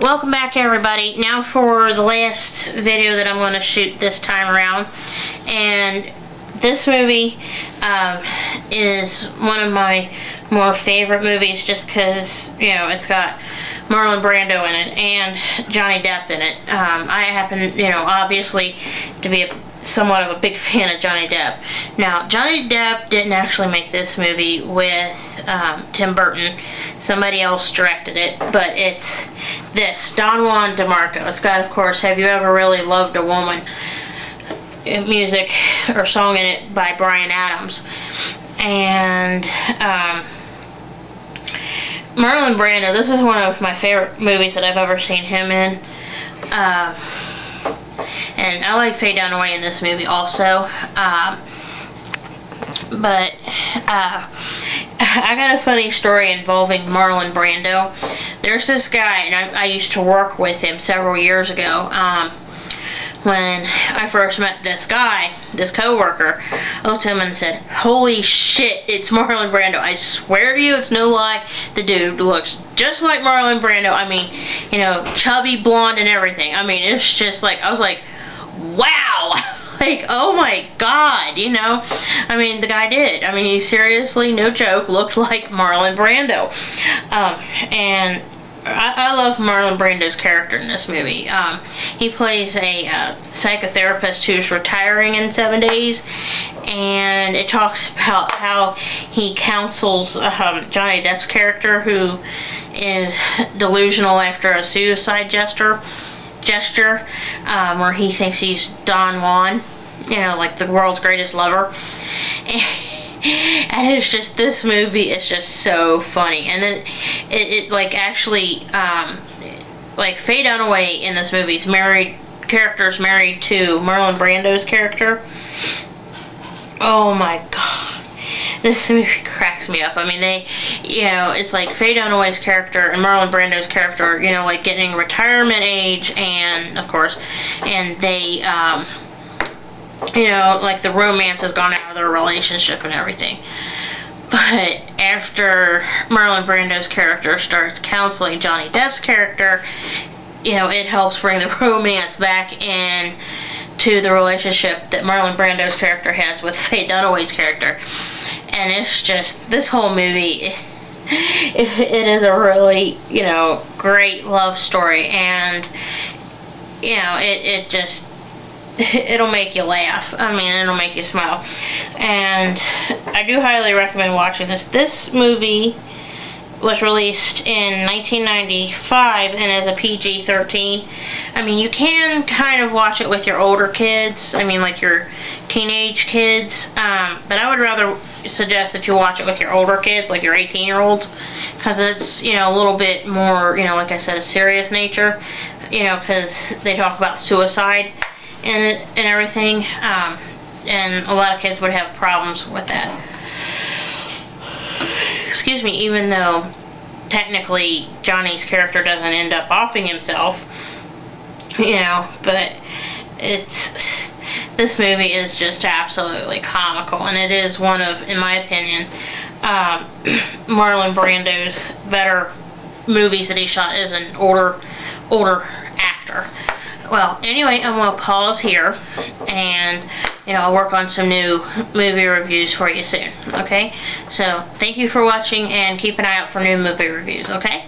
Welcome back, everybody. Now for the last video that I'm going to shoot this time around, and this movie is one of my more favorite movies just because, you know, it's got Marlon Brando in it and Johnny Depp in it. I happen, you know, obviously to be somewhat of a big fan of Johnny Depp. Now, Johnny Depp didn't actually make this movie with Tim Burton. Somebody else directed it, but it's this, Don Juan DeMarco. It's got, of course, Have You Ever Really Loved a Woman? Music or song in it by Bryan Adams. And Marlon Brando, this is one of my favorite movies that I've ever seen him in. And I like Faye Dunaway in this movie also. But I got a funny story involving Marlon Brando. There's this guy, and I used to work with him several years ago. When I first met this guy, this co-worker, I looked at him and said, "Holy shit, it's Marlon Brando. I swear to you, it's no lie. The dude looks just like Marlon Brando. I mean, you know, chubby, blonde, and everything. I mean, it's just like," I was like, wow. Like, oh my god, you know. I mean, the guy did. I mean, he seriously, no joke, looked like Marlon Brando. And I love Marlon Brando's character in this movie. He plays a psychotherapist who's retiring in 7 days, and it talks about how he counsels Johnny Depp's character, who is delusional after a suicide gesture, where he thinks he's Don Juan, you know, like the world's greatest lover. And it's just, this movie is just so funny. And then it like actually, like Faye Dunaway in this movie is married to Marlon Brando's character. Oh my god. This movie cracks me up. I mean, they, you know, it's like Faye Dunaway's character and Marlon Brando's character, you know, like getting retirement age, and of course, and they, you know, like the romance has gone out of their relationship and everything. But after Marlon Brando's character starts counseling Johnny Depp's character, you know, it helps bring the romance back in to the relationship that Marlon Brando's character has with Faye Dunaway's character. And it's just, this whole movie, it is a really, you know, great love story. And, you know, it just, it'll make you laugh. I mean, it'll make you smile. And I do highly recommend watching this. This movie was released in 1995 and is a PG-13. I mean, you can kind of watch it with your older kids. I mean, like your teenage kids. But I would rather suggest that you watch it with your older kids, like your 18-year-olds. Because it's, you know, a little bit more, you know, like I said, a serious nature. You know, because they talk about suicide and everything, and a lot of kids would have problems with that. Excuse me, even though technically Johnny's character doesn't end up offing himself, you know, but it's, this movie is just absolutely comical, and it is one of, in my opinion, Marlon Brando's better movies that he shot as an older actor. Well, anyway, I'm going to pause here, and, you know, I'll work on some new movie reviews for you soon, okay? So, thank you for watching, and keep an eye out for new movie reviews, okay?